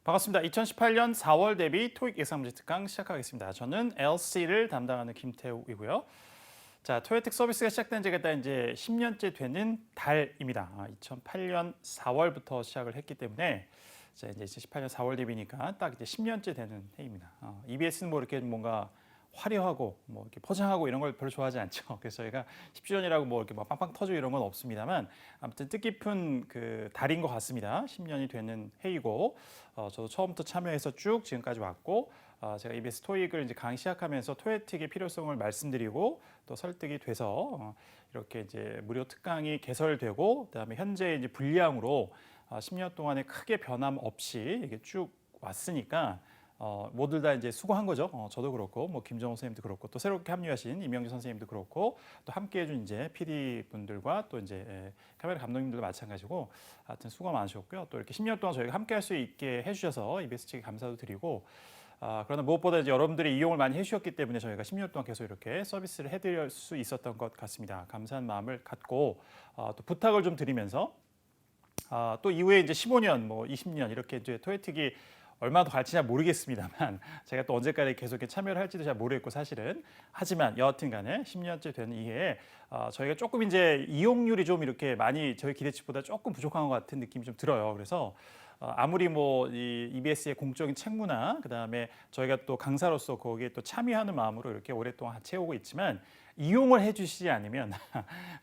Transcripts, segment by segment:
반갑습니다. 2018년 4월 대비 토익 예상문제 특강 시작하겠습니다. 저는 LC를 담당하는 김태우이고요. 자, 토익 서비스가 시작된 지가 딱 이제 10년째 되는 달입니다. 2008년 4월부터 시작을 했기 때문에 자, 이제 2018년 4월 대비니까 딱 이제 10년째 되는 해입니다. EBS는 뭐 이렇게 뭔가 화려하고 뭐 이렇게 포장하고 이런 걸 별로 좋아하지 않죠. 그래서 저희가 10주년이라고 뭐 이렇게 막 빵빵 터지고 이런 건 없습니다만 아무튼 뜻깊은 그 달인 것 같습니다. 10년이 되는 해이고 저도 처음부터 참여해서 쭉 지금까지 왔고 제가 EBS 토익을 이제 강의 시작하면서 토익의 필요성을 말씀드리고 또 설득이 돼서 이렇게 이제 무료 특강이 개설되고 그다음에 현재 이제 분량으로 10년 동안에 크게 변함 없이 이게 쭉 왔으니까 모두 다 이제 수고한 거죠. 저도 그렇고, 뭐 김정호 선생님도 그렇고, 또 새롭게 합류하신 이명주 선생님도 그렇고, 또 함께해준 이제 PD 분들과 또 이제 카메라 감독님들도 마찬가지고, 하여튼 수고 많으셨고요. 또 이렇게 10년 동안 저희가 함께할 수 있게 해주셔서 EBS 측에 감사도 드리고, 그러나 무엇보다 이제 여러분들이 이용을 많이 해주셨기 때문에 저희가 10년 동안 계속 이렇게 서비스를 해드릴 수 있었던 것 같습니다. 감사한 마음을 갖고 또 부탁을 좀 드리면서 또 이후에 이제 15년, 뭐 20년 이렇게 이제 토익이 얼마 더 갈지 잘 모르겠습니다만 제가 또 언제까지 계속 이렇게 참여를 할지도 잘 모르겠고 사실은 하지만 여하튼간에 10년째 되는 이해에 저희가 조금 이제 이용률이 좀 이렇게 많이 저희 기대치보다 조금 부족한 것 같은 느낌이 좀 들어요. 그래서 아무리 뭐 이 EBS의 공적인 책무나 그다음에 저희가 또 강사로서 거기에 또 참여하는 마음으로 이렇게 오랫동안 채우고 있지만 이용을 해주시지 않으면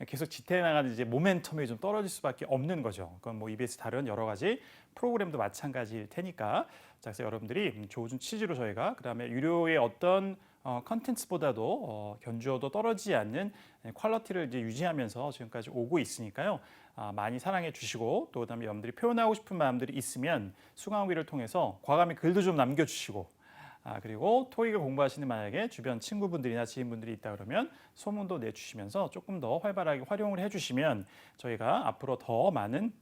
계속 지탱해 나가는 이제 모멘텀이 좀 떨어질 수밖에 없는 거죠. 그건 뭐 EBS 다른 여러 가지 프로그램도 마찬가지일 테니까 자, 그래서 여러분들이 좋은 취지로 저희가 그다음에 유료의 어떤 컨텐츠보다도 견주어도 떨어지지 않는 퀄리티를 이제 유지하면서 지금까지 오고 있으니까요. 많이 사랑해 주시고 또 그다음에 여러분들이 표현하고 싶은 마음들이 있으면 수강위를 통해서 과감히 글도 좀 남겨주시고 그리고 토익을 공부하시는 만약에 주변 친구분들이나 지인분들이 있다 그러면 소문도 내주시면서 조금 더 활발하게 활용을 해주시면 저희가 앞으로 더 많은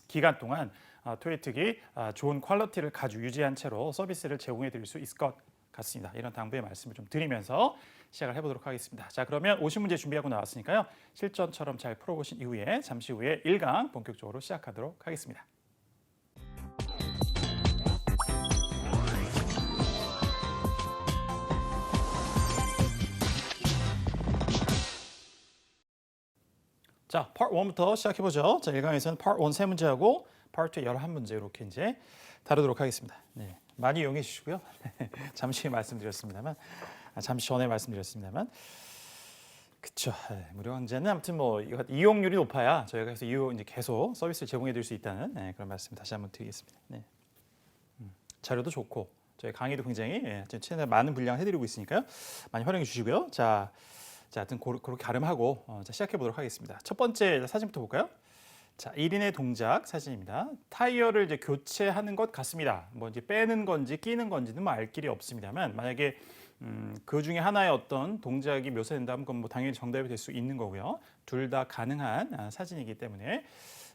기간 동안 토익이 좋은 퀄리티를 가지고 유지한 채로 서비스를 제공해 드릴 수 있을 것 같습니다. 이런 당부의 말씀을 좀 드리면서 시작을 해보도록 하겠습니다. 자, 그러면 50문제 준비하고 나왔으니까요. 실전처럼 잘 풀어보신 이후에 잠시 후에 1강 본격적으로 시작하도록 하겠습니다. 자, Part 1부터 시작해보죠. 자, 1강에서는 Part 1 3문제하고 Part 2 11문제 이렇게 이제 다루도록 하겠습니다. 네, 많이 이용해 주시고요. 잠시 말씀드렸습니다만, 잠시 전에 말씀드렸습니다만, 그쵸. 무료 강좌는 아무튼 뭐 이용률이 높아야 저희가 이제 계속 서비스를 제공해 드릴 수 있다는 그런 말씀 다시 한번 드리겠습니다. 네. 자료도 좋고 저희 강의도 굉장히 최대한 많은 분량 해드리고 있으니까요. 많이 활용해 주시고요. 자, 하여튼 그렇게 가름하고 자, 시작해 보도록 하겠습니다. 첫 번째 사진부터 볼까요? 자, 1인의 동작 사진입니다. 타이어를 이제 교체하는 것 같습니다. 뭐 이제 빼는 건지 끼는 건지는 뭐 알 길이 없습니다만 만약에 그 중에 하나의 어떤 동작이 묘사된다면 그건 뭐 당연히 정답이 될 수 있는 거고요. 둘 다 가능한 사진이기 때문에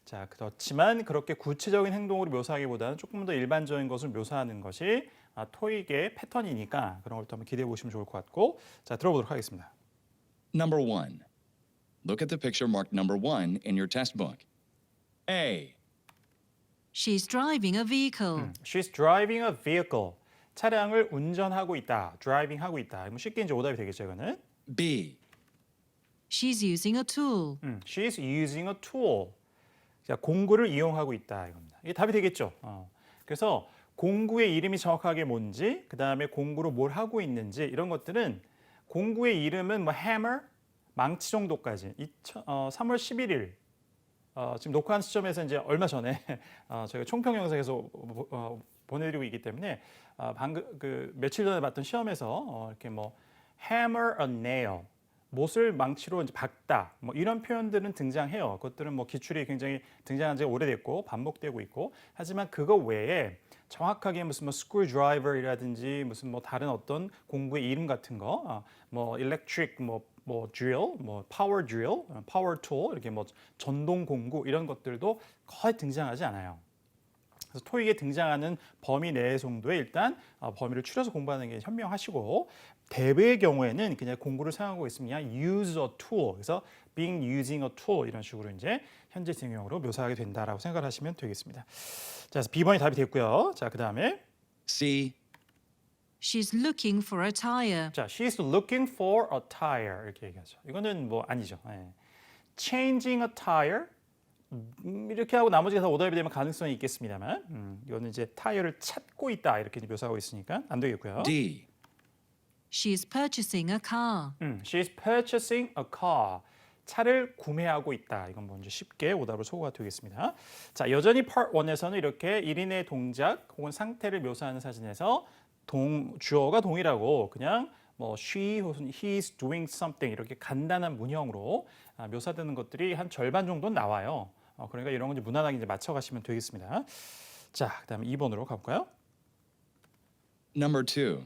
자, 그렇지만 그렇게 구체적인 행동으로 묘사하기보다는 조금 더 일반적인 것을 묘사하는 것이 토익의 패턴이니까 그런 걸 또 한번 기대해 보시면 좋을 것 같고 자, 들어보도록 하겠습니다. Number 1. Look at the picture marked number 1 in your test book. A. She's driving a vehicle. She's driving a vehicle. 차량을 운전하고 있다. driving 하고 있다. 뭐 쉽게 이제 오답이 되겠죠, 이거는. B. She's using a tool. She's using a tool. 자, 공구를 이용하고 있다 이겁니다. 이게 답이 되겠죠. 그래서 공구의 이름이 정확하게 뭔지, 그 다음에 공구로 뭘 하고 있는지 이런 것들은 공구의 이름은 뭐 hammer, 망치 정도까지 3월 11일 지금 녹화한 시점에서 이제 얼마 전에 저희가 총평 영상에서 보내드리고 있기 때문에 방금 그 며칠 전에 봤던 시험에서 이렇게 뭐 hammer a nail 못을 망치로 이제 박다 뭐 이런 표현들은 등장해요. 그것들은 뭐 기출이 굉장히 등장한 지 오래됐고 반복되고 있고 하지만 그거 외에 정확하게 무슨 뭐 screwdriver이라든지 무슨 뭐 다른 어떤 공구의 이름 같은 거 뭐 electric 뭐 drill, 뭐 power drill, power tool 이렇게 뭐 전동 공구 이런 것들도 거의 등장하지 않아요. 그래서 토익에 등장하는 범위 내의 정도의 일단 범위를 추려서 공부하는 게 현명하시고 대부의 경우에는 그냥 공구를 사용하고 있으면 그냥 use a tool. 그래서 being using a tool 이런 식으로 이제 현재 진행형으로 묘사하게 된다라고 생각을 하시면 되겠습니다. 자, 그래서 B번이 답이 됐고요. 자, 그다음에 C. She's looking for a tire. 자, she's looking for a tire 이렇게 얘기하죠. 이거는 뭐 아니죠. 예. changing a tire 이렇게 하고 나머지가 다 오답이 되면 가능성이 있겠습니다만 이거는 이제 타이어를 찾고 있다 이렇게 이제 묘사하고 있으니까 안 되겠고요. D. She's purchasing a car. She's purchasing a car. 차를 구매하고 있다. 이건 먼저 쉽게 오답을 소거가 되겠습니다. 자, 여전히 Part 1에서는 이렇게 1인의 동작 혹은 상태를 묘사하는 사진에서 주어가 동일하고 그냥 뭐 she 혹은 he's doing something 이렇게 간단한 문형으로 묘사되는 것들이 한 절반 정도는 나와요. 그러니까 이런 건 이제 무난하게 이제 맞춰가시면 되겠습니다. 자, 그다음에 2번으로 가볼까요? Number 2.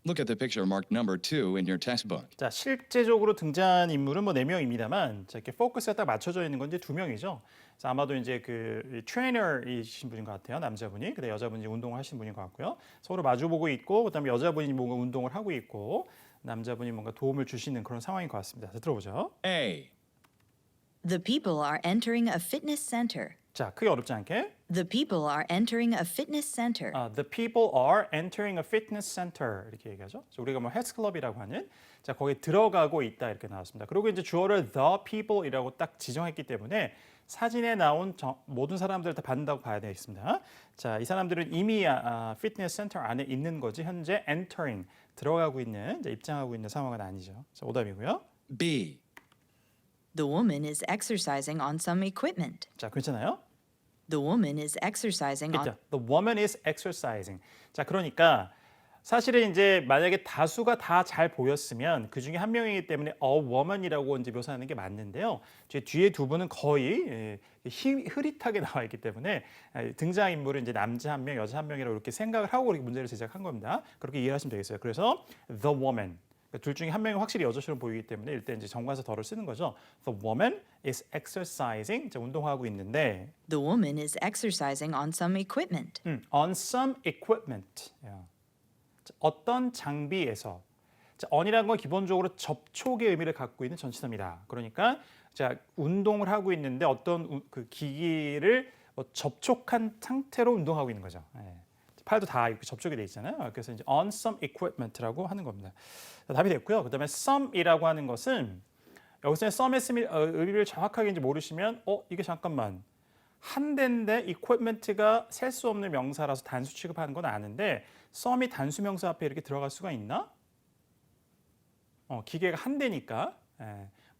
Look at the picture marked number 2 in your textbook. 자, 실제적으로 등장한 인물은 뭐 4명입니다만 자, 이렇게 포커스가 딱 맞춰져 있는 건 이제 2명이죠. 그래서 아마도 이제 그 트레이너이신 분인 것 같아요. 남자분이. 근데 여자분이 운동을 하시는 분인 것 같고요. 서로 마주보고 있고 그다음에 여자분이 뭔가 운동을 하고 있고 남자분이 뭔가 도움을 주시는 그런 상황인 것 같습니다. 자, 들어보죠. A. The people are entering a fitness center. 자, 크게 어렵지 않게. The people are entering a fitness center. The people are entering a fitness center 이렇게 얘기하죠. 그래서 우리가 뭐 헬스클럽이라고 하는 자 거기에 들어가고 있다 이렇게 나왔습니다. 그리고 이제 주어를 the people이라고 딱 지정했기 때문에 사진에 나온 모든 사람들을 다 받는다고 봐야 되겠습니다. 자, 이 사람들은 이미 피트니스 센터 안에 있는 거지 현재 entering 들어가고 있는 이제 입장하고 있는 상황은 아니죠. 자, 오답이고요. B. The woman is exercising on some equipment. 자, 괜찮아요? The woman is exercising on 있죠. The woman is exercising. 자, 그러니까 사실은 이제 만약에 다수가 다 잘 보였으면 그 중에 한 명이기 때문에 a woman이라고 이제 묘사하는 게 맞는데요. 뒤에 두 분은 거의 흐릿하게 나와 있기 때문에 등장 인물은 이제 남자 한 명, 여자 한 명이라고 이렇게 생각을 하고 이렇게 문제를 제작한 겁니다. 그렇게 이해하시면 되겠어요. 그래서 the woman 둘 중에 한 명이 확실히 여자처럼 보이기 때문에 일단 이제 정관사 더를 쓰는 거죠. The woman is exercising. 이제 운동하고 있는데 The woman is exercising on some equipment. on some equipment. 자, 어떤 장비에서. 자, on이라는 건 기본적으로 접촉의 의미를 갖고 있는 전치사입니다. 그러니까 자, 운동을 하고 있는데 어떤 그 기기를 접촉한 상태로 운동하고 있는 거죠. 팔도 다 이렇게 접촉이 돼 있잖아요. 그래서 이제 on some equipment라고 하는 겁니다. 자, 답이 됐고요. 그다음에 some이라고 하는 것은 여기서 some의 의미를 정확하게 이제 모르시면 이게 잠깐만 한 대인데 equipment가 셀 수 없는 명사라서 단수 취급하는 건 아는데 some이 단수 명사 앞에 이렇게 들어갈 수가 있나? 기계가 한 대니까.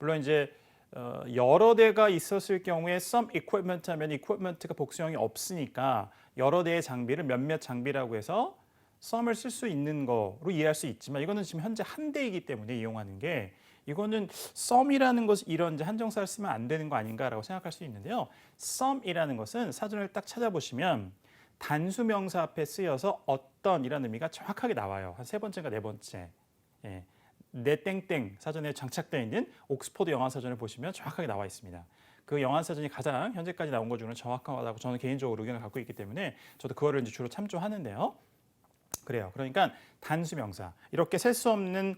물론 이제 여러 대가 있었을 경우에 some equipment 하면 equipment가 복수형이 없으니까 여러 대의 장비를 몇몇 장비라고 해서 some을 쓸 수 있는 거로 이해할 수 있지만 이거는 지금 현재 한 대이기 때문에 이용하는 게 이거는 some이라는 것이 이런 이제 한정사를 쓰면 안 되는 거 아닌가라고 생각할 수 있는데요. some이라는 것은 사전을 딱 찾아보시면 단수 명사 앞에 쓰여서 어떤이라는 의미가 정확하게 나와요. 한 세 번째인가 네 번째. 내 땡땡 사전에 장착되어 있는 옥스퍼드 영어사전을 보시면 정확하게 나와 있습니다. 그 영어사전이 가장 현재까지 나온 것 중에 정확하다고 저는 개인적으로 의견을 갖고 있기 때문에 저도 그거를 이제 주로 참조하는데요. 그래요. 그러니까 단수 명사 이렇게 셀 수 없는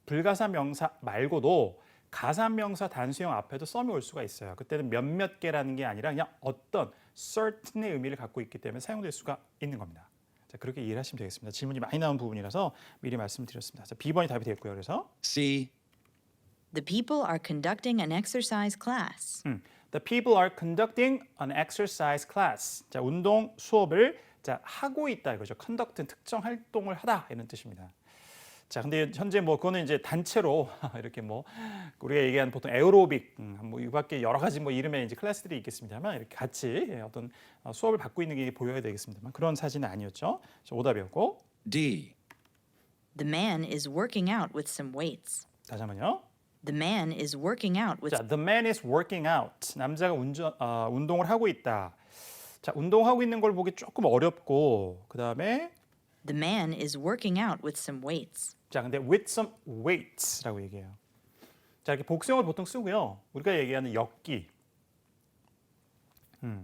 불가사 명사 말고도 가사 명사 단수형 앞에도 some이 올 수가 있어요. 그때는 몇몇 개라는 게 아니라 그냥 어떤 certain의 의미를 갖고 있기 때문에 사용될 수가 있는 겁니다. 자, 그렇게 이해를 하시면 되겠습니다. 질문이 많이 나온 부분이라서 미리 말씀드렸습니다. 자, B번이 답이 됐고요. 그래서 C. The people are conducting an exercise class. The people are conducting an exercise class. 자, 운동 수업을 자, 하고 있다 이거죠. conduct는 특정 활동을 하다 이런 뜻입니다. 자, 근데 현재 뭐 그거는 이제 단체로 이렇게 뭐 우리가 얘기하는 보통 에어로빅 뭐 이밖에 여러 가지 뭐 이름의 이제 클래스들이 있겠습니다만 이렇게 같이 어떤 수업을 받고 있는 게 보여야 되겠습니다만 그런 사진은 아니었죠. 오답이었고 D. The man is working out with some weights. 다시 한번요. The man is working out with 자, the man is working out. 남자가 운동을 하고 있다. 자, 운동하고 있는 걸 보기 조금 어렵고 그다음에 The man is working out with some weights. 자, 근데 with some weights라고 얘기해요. 자, 이렇게 복수형을 보통 쓰고요. 우리가 얘기하는 역기.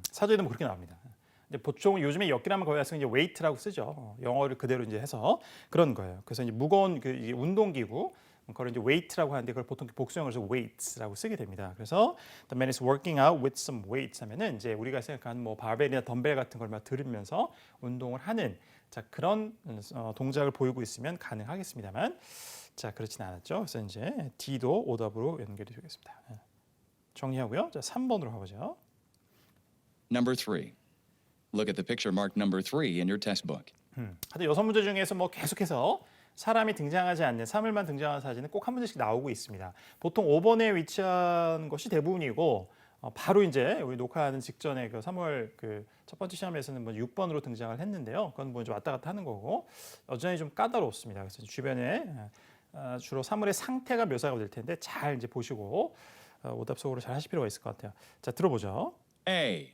사전에는 그렇게 나옵니다. 이제 보통 요즘에 역기라면 거의 쓰는 이제 weight라고 쓰죠. 영어를 그대로 이제 해서 그런 거예요. 그래서 이제 무거운 그 이제 운동기구 그걸 이제 weight라고 하는데 그걸 보통 복수형으로 해서 weights라고 쓰게 됩니다. 그래서 the man is working out with some weights 하면은 이제 우리가 생각하는 뭐 바벨이나 덤벨 같은 걸 막 들으면서 운동을 하는 자 그런 동작을 보이고 있으면 가능하겠습니다만 자 그렇진 않았죠. 그래서 이제 D도 오답으로 연결이 되겠습니다. 정리하고요. 자 3번으로 가보죠. Number 3. Look at the picture marked number 3 in your test book. 하여튼 여섯 문제 중에서 뭐 계속해서 사람이 등장하지 않는 사물만 등장하는 사진은 꼭 한 문제씩 나오고 있습니다. 보통 5번에 위치한 것이 대부분이고 바로 이제 우리 녹화하는 직전에 그 3월 그 첫 번째 시험에서는 뭐 6번으로 등장을 했는데요. 그건 뭐 이제 왔다 갔다 하는 거고 여전히 좀 까다롭습니다. 그래서 주변에 주로 사물의 상태가 묘사가 될 텐데 잘 이제 보시고 오답 속으로 잘 하실 필요가 있을 것 같아요. 자 들어보죠. A.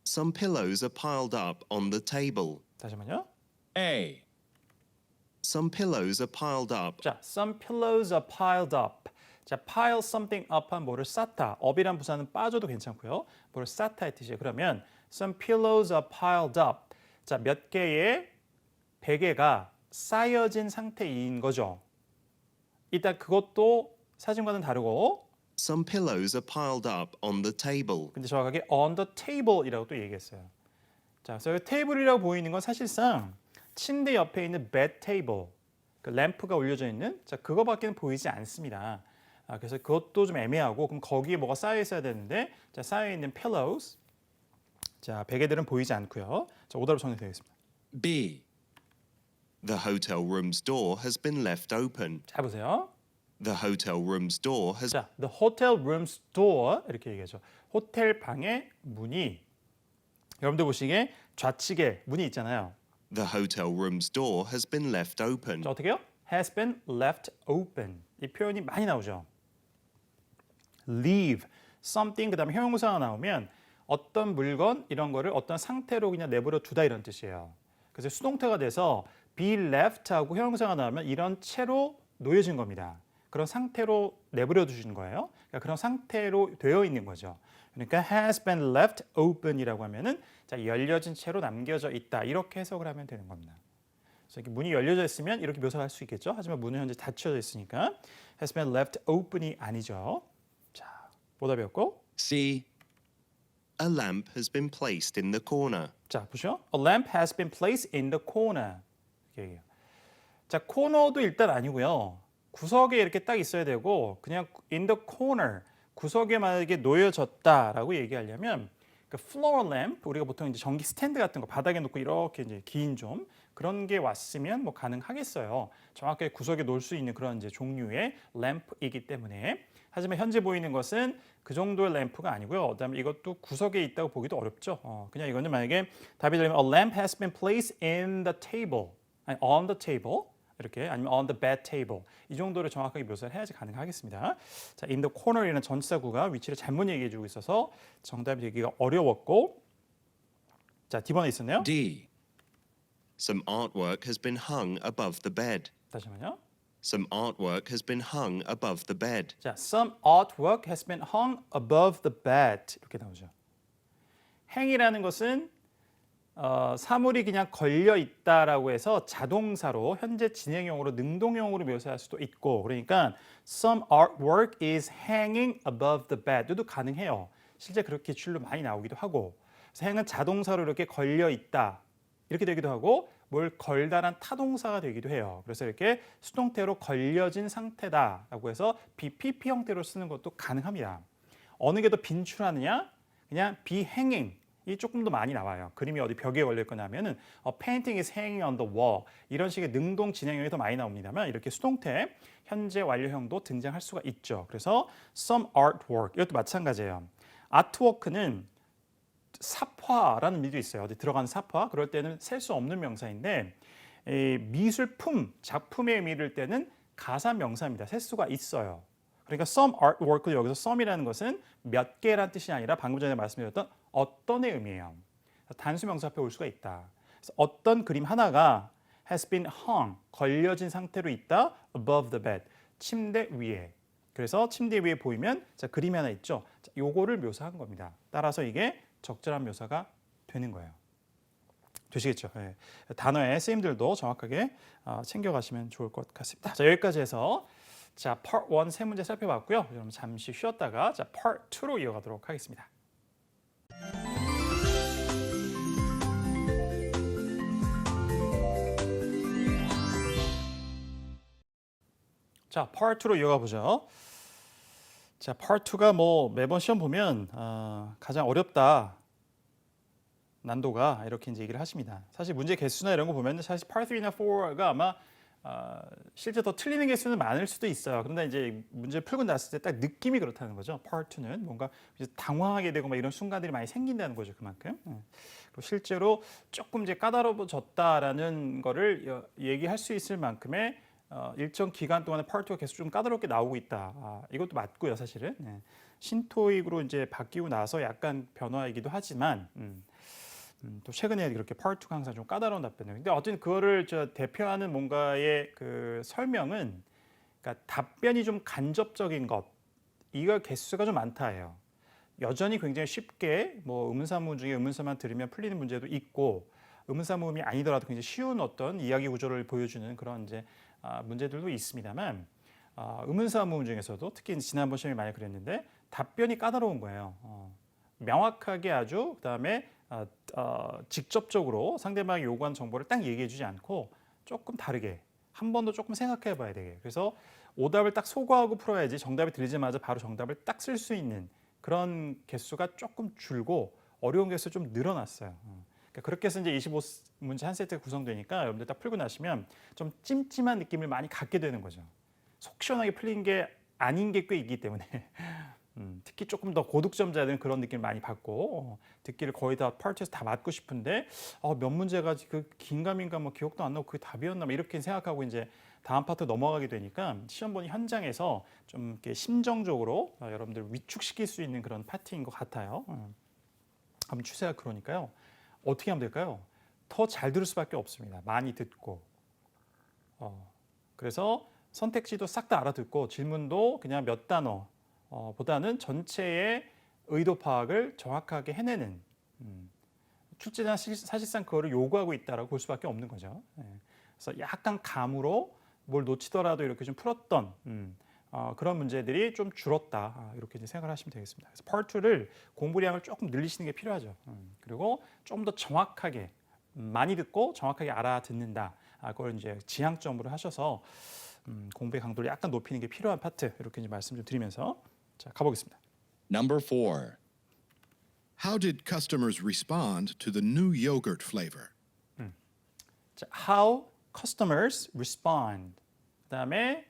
Some pillows are piled up on the table. 다시 한번요. A. Some pillows are piled up. 자, some pillows are piled up. 자, pile something up 한 뭐를 쌓다. up이란 부사는 빠져도 괜찮고요. 뭐를 쌓다의 뜻이에요. 그러면 some pillows are piled up. 자, 몇 개의 베개가 쌓여진 상태인 거죠. 일단 그것도 사진과는 다르고 Some pillows are piled up on the table. 근데 정확하게 on the table이라고 또 얘기했어요. 자, 그래서 테이블이라고 보이는 건 사실상 침대 옆에 있는 bed table, 그 램프가 올려져 있는 자 그거밖에는 보이지 않습니다. 그래서 그것도 좀 애매하고 그럼 거기에 뭐가 쌓여 있어야 되는데 자 쌓여 있는 pillows, 자 베개들은 보이지 않고요. 자 오답을 정리되겠습니다. B. The hotel room's door has been left open. 자 보세요. The hotel room's door has 자 the hotel room's door 이렇게 얘기하죠. 호텔 방의 문이 여러분들 보시기에 좌측에 문이 있잖아요. The hotel room's door has been left open. 자 어떻게요? Has been left open. 이 표현이 많이 나오죠. Leave something 그다음에 형용사가 나오면 어떤 물건 이런 거를 어떤 상태로 그냥 내버려 두다 이런 뜻이에요. 그래서 수동태가 돼서 be left 하고 형용사가 나오면 이런 채로 놓여진 겁니다. 그런 상태로 내버려 두신 거예요. 그러니까 그런 상태로 되어 있는 거죠. 그러니까 has been left open이라고 하면은 자 열려진 채로 남겨져 있다 이렇게 해석을 하면 되는 겁니다. 그래서 이렇게 문이 열려져 있으면 이렇게 묘사할 수 있겠죠. 하지만 문은 현재 닫혀져 있으니까 has been left open이 아니죠. 자, 오답이었고 C. A lamp has been placed in the corner. 자, 보시죠. A lamp has been placed in the corner. 이렇게 얘기해요. 자, 코너도 일단 아니고요. 구석에 이렇게 딱 있어야 되고 그냥 in the corner 구석에 만약에 놓여졌다라고 얘기하려면 그 floor lamp 우리가 보통 이제 전기 스탠드 같은 거 바닥에 놓고 이렇게 이제 긴 좀 그런 게 왔으면 뭐 가능하겠어요. 정확하게 구석에 놓을 수 있는 그런 이제 종류의 램프이기 때문에 하지만 현재 보이는 것은 그 정도의 램프가 아니고요. 그다음에 이것도 구석에 있다고 보기도 어렵죠. 그냥 이거는 만약에 답이 되면 a lamp has been placed in the table, 아니 on the table 이렇게 아니면 on the bed table 이 정도로 정확하게 묘사를 해야지 가능하겠습니다. 자, in the corner이라는 전치사구가 위치를 잘못 얘기해주고 있어서 정답이 되기가 어려웠고 자 D번에 있었네요. D. Some artwork has been hung above the bed. 다시 한번요. Some artwork has been hung above the bed. 자, some artwork has been hung above the bed 이렇게 나오죠. hang이라는 것은 사물이 그냥 걸려 있다라고 해서 자동사로 현재 진행형으로 능동형으로 묘사할 수도 있고 그러니까 some artwork is hanging above the bed도 가능해요. 실제 그렇게 기출로 많이 나오기도 하고 그래서 hang은 자동사로 이렇게 걸려 있다 이렇게 되기도 하고 뭘 걸다란 타동사가 되기도 해요. 그래서 이렇게 수동태로 걸려진 상태다라고 해서 BPP 형태로 쓰는 것도 가능합니다. 어느 게 더 빈출하느냐? 그냥 be hanging 이 조금 더 많이 나와요. 그림이 어디 벽에 걸려 있거나 하면은 painting is hanging on the wall 이런 식의 능동 진행형이 더 많이 나옵니다만 이렇게 수동태 현재 완료형도 등장할 수가 있죠. 그래서 some artwork 이것도 마찬가지예요. 아트워크는 삽화라는 의미도 있어요. 어디 들어가는 삽화 그럴 때는 셀 수 없는 명사인데 미술품 작품의 의미를 때는 가사 명사입니다. 셀 수가 있어요. 그러니까 some artwork 여기서 some이라는 것은 몇 개란 뜻이 아니라 방금 전에 말씀드렸던 어떤의 의미예요. 단수 명사 앞에 올 수가 있다. 그래서 어떤 그림 하나가 has been hung 걸려진 상태로 있다 above the bed 침대 위에. 그래서 침대 위에 보이면 자 그림이 하나 있죠. 자, 요거를 묘사한 겁니다. 따라서 이게 적절한 묘사가 되는 거예요. 되시겠죠. 예. 단어의 쓰임들도 정확하게 챙겨가시면 좋을 것 같습니다. 자, 여기까지 해서 자, Part 1 세 문제 살펴봤고요. 여러분 잠시 쉬었다가 자, Part 2로 이어가도록 하겠습니다. 자, Part 2로 이어가 보죠. 자, Part 2가 뭐 매번 시험 보면 가장 어렵다. 난도가 이렇게 이제 얘기를 하십니다. 사실 문제 개수나 이런 거 보면 사실 Part 3나 4가 아마 실제 더 틀리는 개수는 많을 수도 있어요. 그런데 이제 문제 풀고 났을 때 딱 느낌이 그렇다는 거죠. Part 2는 뭔가 당황하게 되고 막 이런 순간들이 많이 생긴다는 거죠. 그만큼. 그리고 실제로 조금 이제 까다로워졌다라는 거를 얘기할 수 있을 만큼의 일정 기간 동안에 Part 2가 계속 좀 까다롭게 나오고 있다. 이것도 맞고요, 사실은. 신토익으로 이제 바뀌고 나서 약간 변화이기도 하지만. 또 최근에 그렇게 Part 2가 항상 좀 까다로운 답변이에요. 근데 어쨌든 그거를 대표하는 뭔가의 그 설명은 그러니까 답변이 좀 간접적인 것, 이거 개수가 좀 많다예요. 여전히 굉장히 쉽게 뭐 의문사문 중에 의문사만 들으면 풀리는 문제도 있고 의문사문이 아니더라도 굉장히 쉬운 어떤 이야기 구조를 보여주는 그런 이제 문제들도 있습니다만 의문사문 중에서도 특히 지난번 시험이 많이 그랬는데 답변이 까다로운 거예요. 명확하게 아주 그다음에 직접적으로 상대방이 요구한 정보를 딱 얘기해주지 않고 조금 다르게 한 번 더 조금 생각해 봐야 되게. 그래서 오답을 딱 소거하고 풀어야지 정답이 들리자마자 바로 정답을 딱 쓸 수 있는 그런 개수가 조금 줄고 어려운 개수 좀 늘어났어요. 그러니까 그렇게 해서 이제 25문제 한 세트가 구성되니까 여러분들 딱 풀고 나시면 좀 찜찜한 느낌을 많이 갖게 되는 거죠. 속 시원하게 풀린 게 아닌 게 꽤 있기 때문에 특히 조금 더 고득점자들은 그런 느낌을 많이 받고 듣기를 거의 다 파트에서 다 맞고 싶은데 몇 문제가 그 긴가민가 뭐 기억도 안 나고 그게 답이었나 뭐 이렇게 생각하고 이제 다음 파트 넘어가게 되니까 시험 보는 현장에서 좀 이렇게 심정적으로 여러분들 위축시킬 수 있는 그런 파트인 것 같아요. 한번 추세가 그러니까요. 어떻게 하면 될까요? 더 잘 들을 수밖에 없습니다. 많이 듣고 그래서 선택지도 싹 다 알아듣고 질문도 그냥 몇 단어 보다는 전체의 의도 파악을 정확하게 해내는 출제자는 사실상 그거를 요구하고 있다라고 볼 수밖에 없는 거죠. 그래서 약간 감으로 뭘 놓치더라도 이렇게 좀 풀었던 그런 문제들이 좀 줄었다 이렇게 이제 생각을 하시면 되겠습니다. 그래서 Part 2를 공부량을 조금 늘리시는 게 필요하죠. 그리고 좀 더 정확하게 많이 듣고 정확하게 알아듣는다. 그걸 이제 지향점으로 하셔서 공부의 강도를 약간 높이는 게 필요한 파트 이렇게 이제 말씀 좀 드리면서 자 가보겠습니다. Number 4. How did customers respond to the new yogurt flavor? 자, how customers respond. 그다음에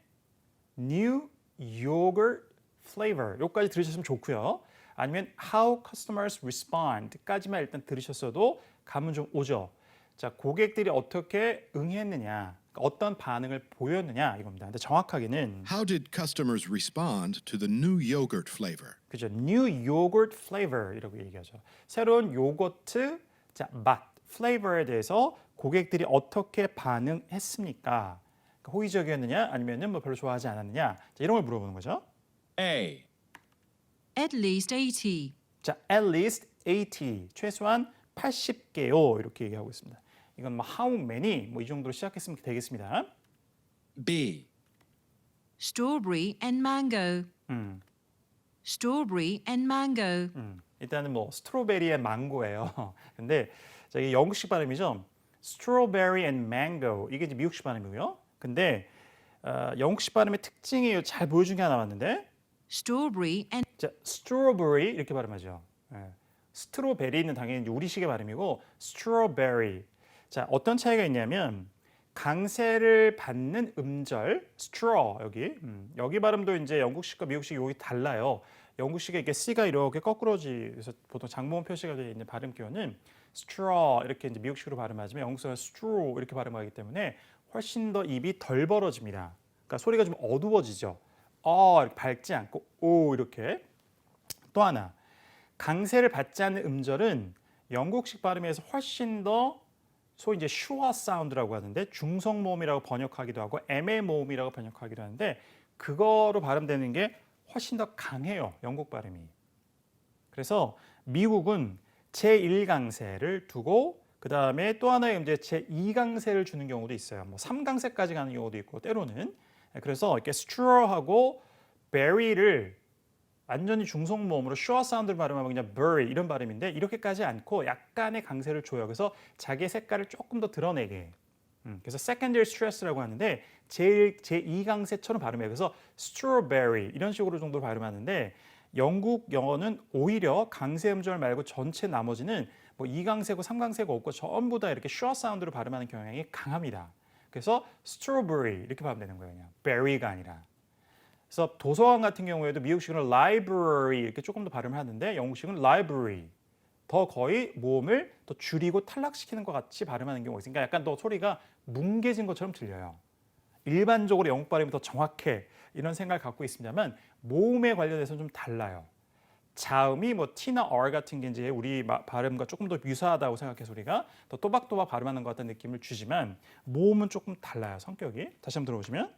new yogurt flavor. 요까지 들으셨으면 좋고요. 아니면 how customers respond까지만 일단 들으셨어도 감은 좀 오죠. 자, 고객들이 어떻게 응했느냐, 어떤 반응을 보였느냐 이겁니다. 근데 정확하게는 How did customers respond to the new yogurt flavor? 그죠? new yogurt flavor이라고 얘기하죠. 새로운 요거트 맛, flavor에 대해서 고객들이 어떻게 반응했습니까? 그러니까 호의적이었느냐 아니면은 뭐 별로 좋아하지 않았느냐 자, 이런 걸 물어보는 거죠. A. At least 80. 자, at least 80 최소한 80개요 이렇게 얘기하고 있습니다. 이건 뭐 how many 뭐 이 정도로 시작했으면 되겠습니다. B. Strawberry and mango. Strawberry and mango. 일단은 뭐 스트로베리의 망고예요. 근데 이게 영국식 발음이죠. strawberry and mango 이게 이제 미국식 발음이고요. 근데 영국식 발음의 특징이 잘 보여준 게 하나 나왔는데 Strawberry and 자, strawberry 이렇게 발음하죠. 스트로베리는 당연히 우리식의 발음이고 strawberry. 자, 어떤 차이가 있냐면 강세를 받는 음절 straw 여기 발음도 이제 영국식과 미국식 여기 달라요. 영국식에 이렇게 C가 이렇게 거꾸로지서 보통 장모음 표시가 되어 있는 발음 기호는 straw 이렇게 이제 미국식으로 발음하지만 영국식은 straw 이렇게 발음하기 때문에 훨씬 더 입이 덜 벌어집니다. 그러니까 소리가 좀 어두워지죠. 이렇게 밝지 않고 오 이렇게. 또 하나 강세를 받지 않는 음절은 영국식 발음에서 훨씬 더 소위 이제 슈어 사운드라고 하는데 중성 모음이라고 번역하기도 하고 애매 모음이라고 번역하기도 하는데 그거로 발음되는 게 훨씬 더 강해요. 영국 발음이. 그래서 미국은 제1강세를 두고 그 다음에 또 하나의 문제 제2강세를 주는 경우도 있어요. 뭐 3강세까지 가는 경우도 있고 때로는. 그래서 이렇게 straw하고 berry를 완전히 중성 모음으로 sure 사운드를 발음하면 그냥 bury 이런 발음인데 이렇게까지 않고 약간의 강세를 줘요. 그래서 자기의 색깔을 조금 더 드러내게. 그래서 secondary stress라고 하는데 제2강세처럼 발음해요. 그래서 strawberry 이런 식으로 정도 발음하는데 영국 영어는 오히려 강세 음절 말고 전체 나머지는 뭐 2강세고 3강세가 없고 전부 다 이렇게 sure 사운드로 발음하는 경향이 강합니다. 그래서 strawberry 이렇게 발음되는 거예요. 그냥 berry가 아니라. 그래서 도서관 같은 경우에도 미국식은 library 이렇게 조금 더 발음을 하는데 영국식은 library 더 거의 모음을 더 줄이고 탈락시키는 것 같이 발음하는 경우가 있으니까 약간 더 소리가 뭉개진 것처럼 들려요. 일반적으로 영국 발음이 더 정확해 이런 생각을 갖고 있습니다만 모음에 관련해서는 좀 달라요. 자음이 뭐 T나 R 같은 게 이제 우리 발음과 조금 더 유사하다고 생각해서 우리가 더 또박또박 발음하는 것 같은 느낌을 주지만 모음은 조금 달라요. 성격이. 다시 한번 들어보시면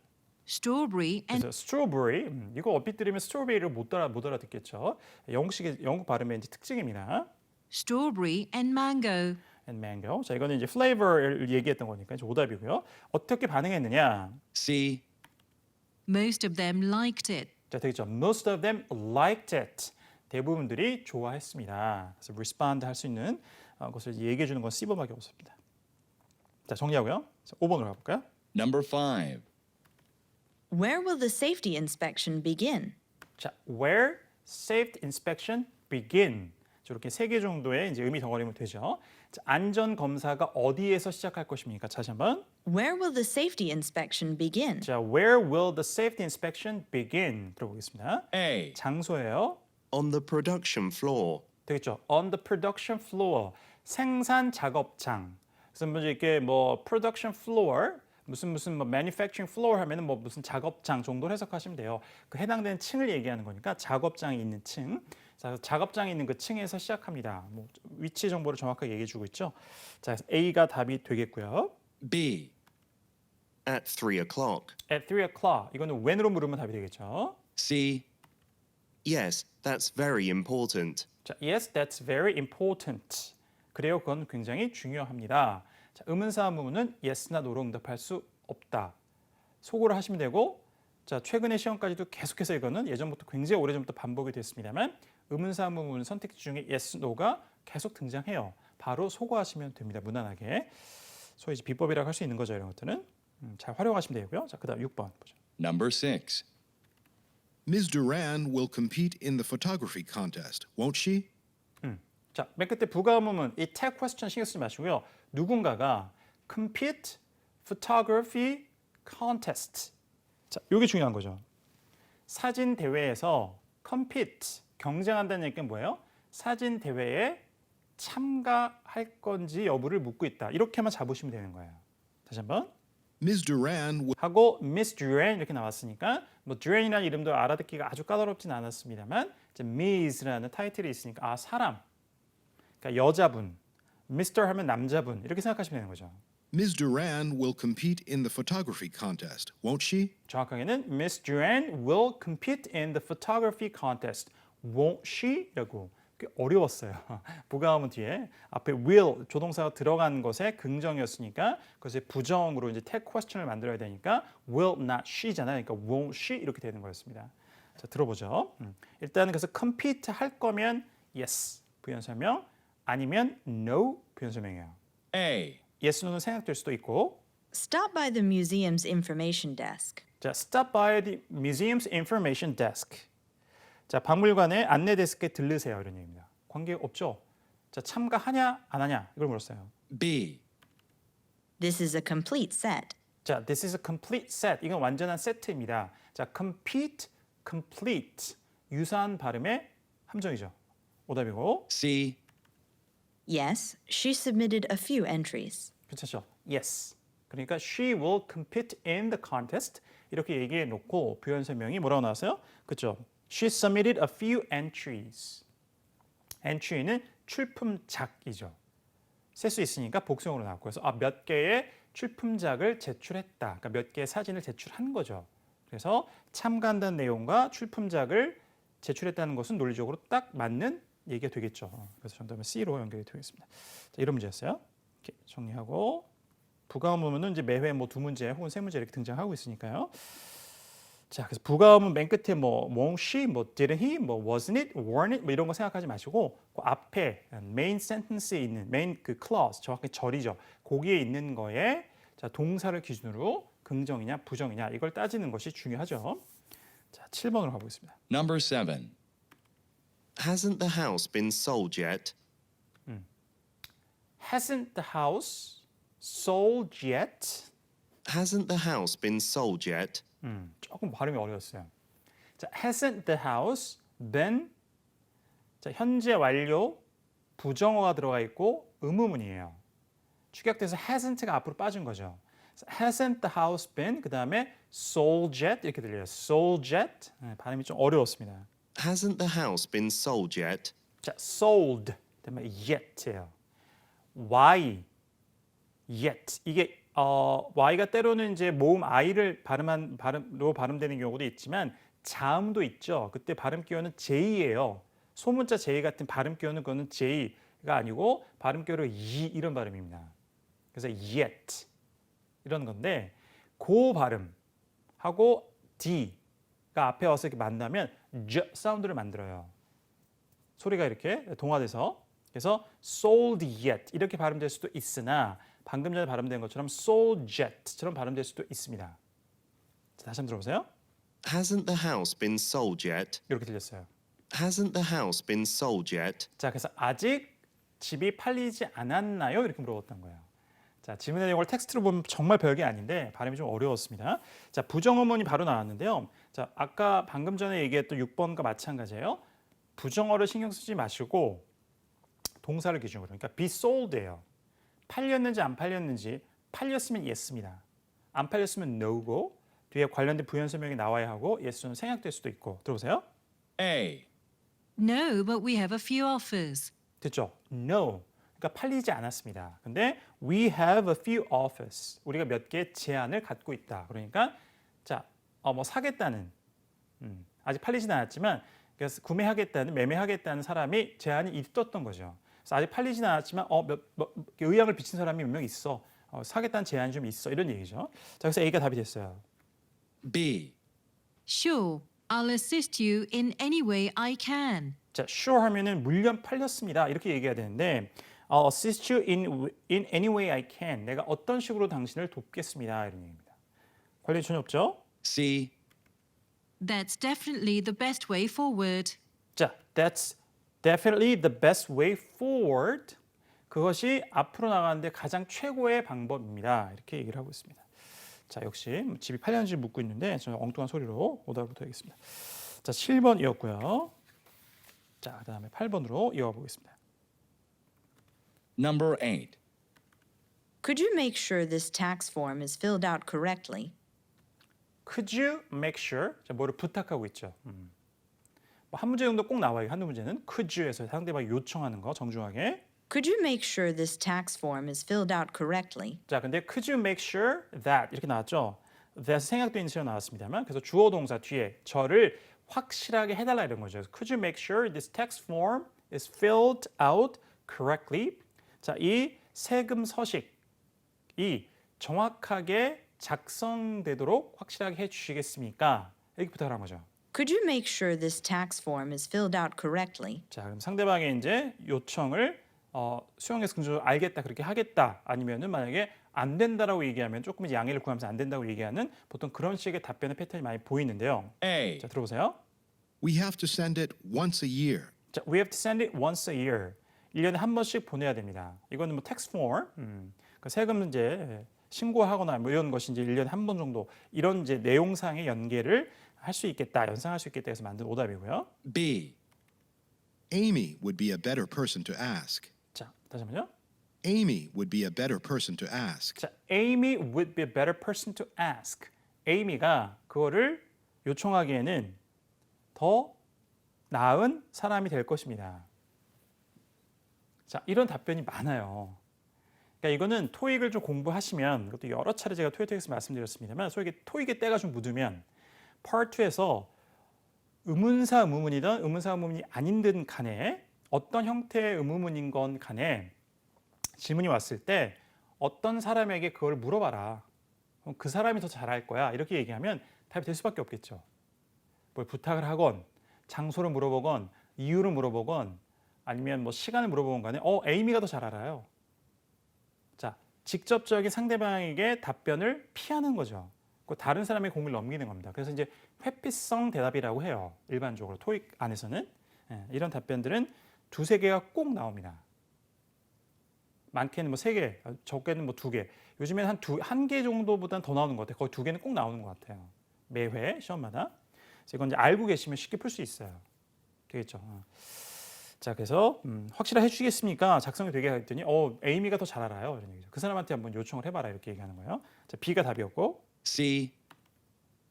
strawberry and 그래서 strawberry 이거 얼핏 들으면 스트로베리를 못 알아듣겠죠. 영국 발음의 이제 특징입니다. strawberry and mango. and mango. 자, 이거는 이제 flavor를 얘기했던 거니까 이제 오답이고요. 어떻게 반응했느냐? C. Most of them liked it. 자, 되겠죠. Most of them liked it. 대부분들이 좋아했습니다. 그래서 respond 할 수 있는 것을 얘기해 주는 건 C번밖에 없습니다. 자, 정리하고요. 자, 5번으로 가볼까요? Number 5. Where will the safety inspection begin? 자, where safety inspection begin. 이렇게 3개 정도의 이제 의미 덩어리면 되죠. 자, 안전 검사가 어디에서 시작할 것입니까? 다시 한번. Where will the safety inspection begin? 자, where will the safety inspection begin? 들어보겠습니다. A. 장소예요. On the production floor. 되겠죠. On the production floor. 생산 작업장. 그래서 먼저 이렇게 뭐 production floor 무슨 뭐 manufacturing floor 하면은 뭐 무슨 작업장 정도로 해석하시면 돼요. 그 해당되는 층을 얘기하는 거니까 작업장이 있는 층. 자, 작업장이 있는 그 층에서 시작합니다. 뭐 위치 정보를 정확하게 얘기해 주고 있죠. 자, 그래서 A가 답이 되겠고요. B. At 3 o'clock. At 3 o'clock. 이거는 when으로 물으면 답이 되겠죠. C. Yes, that's very important. 자, yes, that's very important. 그래요, 그건 굉장히 중요합니다. 자, 의문사 부분은 yes나 no로 응답할 수 없다. 소고를 하시면 되고, 자, 최근의 시험까지도 계속해서 이거는 예전부터 굉장히 오래전부터 반복이 됐습니다만 의문사 부분 선택지 중에 yes, no가 계속 등장해요. 바로 소거하시면 됩니다. 무난하게. 소위 이제 비법이라고 할 수 있는 거죠, 이런 것들은. 잘 활용하시면 되고요. 자, 그다음 6번 보죠. Number 6. Ms. Duran will compete in the photography contest, won't she? 자, 맨 끝에 부가음은 이 tag question 신경 쓰지 마시고요. 누군가가 compete photography contest. 자, 이게 중요한 거죠. 사진 대회에서 compete 경쟁한다는 얘기는 뭐예요? 사진 대회에 참가할 건지 여부를 묻고 있다. 이렇게만 잡으시면 되는 거예요. 다시 한번. Ms. Duran will 하고 Miss Duran 이렇게 나왔으니까 뭐 Duran이라는 이름도 알아듣기가 아주 까다롭진 않았습니다만 이제 Ms라는 타이틀이 있으니까 아 사람, 그러니까 여자분, Mr 하면 남자분 이렇게 생각하시면 되는 거죠. Ms. Duran will compete in the photography contest, won't she? 정확하게는 Miss Duran will compete in the photography contest. Won't she? 라고 꽤 어려웠어요. 부가음은 뒤에 앞에 will 조동사가 들어간 것에 긍정이었으니까 그것에 부정으로 이제 tag question을 만들어야 되니까 will not she잖아요. 그러니까 won't she 이렇게 되는 거였습니다. 자, 들어보죠. 일단은 그래서 compete 할 거면 yes 부연설명 아니면 no 부연설명이에요. A. yes, no는 생략될 수도 있고 Stop by the museum's information desk. 자, stop by the museum's information desk. 자, 박물관의 안내 데스크에 들르세요 이런 얘기입니다. 관계 없죠? 자, 참가하냐 안 하냐 이걸 물었어요. B. This is a complete set. 자, this is a complete set. 이건 완전한 세트입니다. 자, compete, complete 유사한 발음의 함정이죠. 오답이고 C. Yes, she submitted a few entries. 괜찮죠? Yes. 그러니까 she will compete in the contest 이렇게 얘기해 놓고 부연 설명이 뭐라고 나왔어요? 그렇죠? She submitted a few entries. entry는 출품작이죠. 셀 수 있으니까 복수형으로 나왔고 그래서 몇 개의 출품작을 제출했다. 그러니까 몇 개의 사진을 제출한 거죠. 그래서 참가한다는 내용과 출품작을 제출했다는 것은 논리적으로 딱 맞는 얘기가 되겠죠. 그래서 정답은 C로 연결이 되겠습니다. 자, 이런 문제였어요. 이렇게 정리하고 부가음 의문은 이제 매회 뭐 두 문제 혹은 세 문제 이렇게 등장하고 있으니까요. 자, 그래서 부가음은 맨 끝에 뭐 won't she, 뭐 didn't he, 뭐 wasn't it, weren't it 뭐 이런 거 생각하지 마시고 그 앞에 main sentence에 있는 main 그 clause 정확히 절이죠. 거기에 있는 거에 자, 동사를 기준으로 긍정이냐 부정이냐 이걸 따지는 것이 중요하죠. 자, 7번으로 가보겠습니다. Number 7. Hasn't the house been sold yet? Hasn't the house sold yet? Hasn't the house been sold yet? 조금 발음이 어려웠어요. 자, hasn't the house been 자, 현재 완료 부정어가 들어가 있고 의문문이에요. 축약돼서 hasn't가 앞으로 빠진 거죠. hasn't the house been 그다음에 sold yet 이렇게 들려요. sold yet 발음이 좀 어려웠습니다. Hasn't the house been sold yet? 자, sold 그다음에 yet예요. why yet 이게 y가 때로는 이제 모음 i를 발음으로 발음되는 경우도 있지만 자음도 있죠. 그때 발음 기호는 j예요. 소문자 j 같은 발음 기호는 그거는 j가 아니고 발음 기호로 이런 발음입니다. 그래서 yet 이런 건데 그 발음하고 d가 앞에 와서 이렇게 만나면 j 사운드를 만들어요. 소리가 이렇게 동화돼서 그래서 sold yet 이렇게 발음될 수도 있으나 방금 전에 발음된 것처럼 sold yet처럼 발음될 수도 있습니다. 자, 다시 한번 들어보세요. Hasn't the house been sold yet? 이렇게 들렸어요. Hasn't the house been sold yet? 자, 그래서 아직 집이 팔리지 않았나요? 이렇게 물어봤던 거예요. 자, 질문의 내용을 텍스트로 보면 정말 별게 아닌데 발음이 좀 어려웠습니다. 자, 부정어문이 바로 나왔는데요. 자, 아까 방금 전에 얘기했던 6번과 마찬가지예요. 부정어를 신경 쓰지 마시고 동사를 기준으로 그러니까 be sold예요. 팔렸는지 안 팔렸는지 팔렸으면 yes입니다. 안 팔렸으면 no고 뒤에 관련된 부연 설명이 나와야 하고 yes는 생략될 수도 있고 들어보세요. A. No, but we have a few offers. 됐죠? No. 그러니까 팔리지 않았습니다. 근데 we have a few offers. 우리가 몇 개의 제안을 갖고 있다. 그러니까 자, 뭐 사겠다는 아직 팔리진 않았지만 그래서 구매하겠다는 매매하겠다는 사람이 제안이 있었던 거죠. 그래서 아직 팔리진 않았지만 의향을 비친 사람이 몇 명 있어. 사겠다는 제안이 좀 있어. 이런 얘기죠. 자, 그래서 A가 답이 됐어요. B. Sure, I'll assist you in any way I can. 자, sure 하면은 물론 팔렸습니다. 이렇게 얘기해야 되는데 I'll assist you in any way I can. 내가 어떤 식으로 당신을 돕겠습니다. 이런 얘기입니다. 관련이 전혀 없죠? C. That's definitely the best way forward. 자, that's definitely the best way forward. 그것이 앞으로 나가는데 가장 최고의 방법입니다. 이렇게 얘기를 하고 있습니다. 자, 역시 집이 팔렸는지 묻고 있는데 저는 엉뚱한 소리로 오답을 드리겠습니다. 자, 7번이었고요. 자, 그다음에 8번으로 이어가 보겠습니다. Number 8. Could you make sure this tax form is filled out correctly? Could you make sure? 자, 뭐를 부탁하고 있죠. 한 문제 정도 꼭 나와요. 한두 문제는 could you에서 상대방이 요청하는 거 정중하게. Could you make sure this tax form is filled out correctly? 자, 근데 could you make sure that 이렇게 나왔죠. that 생략된 시로 나왔습니다만 그래서 주어 동사 뒤에 저를 확실하게 해달라 이런 거죠. Could you make sure this tax form is filled out correctly? 자, 이 세금 서식이 정확하게 작성되도록 확실하게 해주시겠습니까? 이렇게 부탁을 한 거죠. Could you make sure this tax form is filled out correctly? 자, 그럼 상대방의 이제 요청을 수용해서 긍정적으로 알겠다, 그렇게 하겠다, 아니면은 만약에 안 된다라고 얘기하면 조금 이제 양해를 구하면서 안 된다고 얘기하는 보통 그런 식의 답변의 패턴이 많이 보이는데요. A. 자, 들어보세요. We have to send it once a year. 자, we have to send it once a year. 1년에 한 번씩 보내야 됩니다. 이거는 뭐 tax form, 그 세금 문제 신고하거나 뭐 이런 것이 이제 1년에 한 번 정도 이런 이제 내용상의 연계를 할 수 있겠다, 연상할 수 있겠다 해서 만든 오답이고요. B. Amy would be a better person to ask. 자, 다시 한번요. Amy would be a better person to ask. 자, Amy would be a better person to ask. Amy가 그거를 요청하기에는 더 나은 사람이 될 것입니다. 자, 이런 답변이 많아요. 그러니까 이거는 토익을 좀 공부하시면 이것도 여러 차례 제가 토익에서 말씀드렸습니다만 토익의 때가 좀 묻으면 Part 2에서 의문사 의문문이든 의문사 의문문이 아닌든 간에 어떤 형태의 의문문인 건 간에 질문이 왔을 때 어떤 사람에게 그걸 물어봐라. 그럼 그 사람이 더 잘할 거야. 이렇게 얘기하면 답이 될 수밖에 없겠죠. 뭘 부탁을 하건 장소를 물어보건 이유를 물어보건 아니면 뭐 시간을 물어보건 간에 에이미가 더 잘 알아요. 자, 직접적인 상대방에게 답변을 피하는 거죠. 그 다른 사람의 공을 넘기는 겁니다. 그래서 이제 회피성 대답이라고 해요. 일반적으로 토익 안에서는 이런 답변들은 두세 개가 꼭 나옵니다. 많게는 뭐 3개, 적게는 뭐 2개. 요즘에는 한 개 정도보다는 더 나오는 것 같아요. 거의 2개는 꼭 나오는 것 같아요. 매회 시험마다. 그래서 이건 이제 알고 계시면 쉽게 풀 수 있어요. 되겠죠. 자, 그래서 확실하게 해주시겠습니까? 작성이 되게 했더니 에이미가 더 잘 알아요. 이런 얘기죠. 그 사람한테 한번 요청을 해봐라 이렇게 얘기하는 거예요. 자, B가 답이었고. C.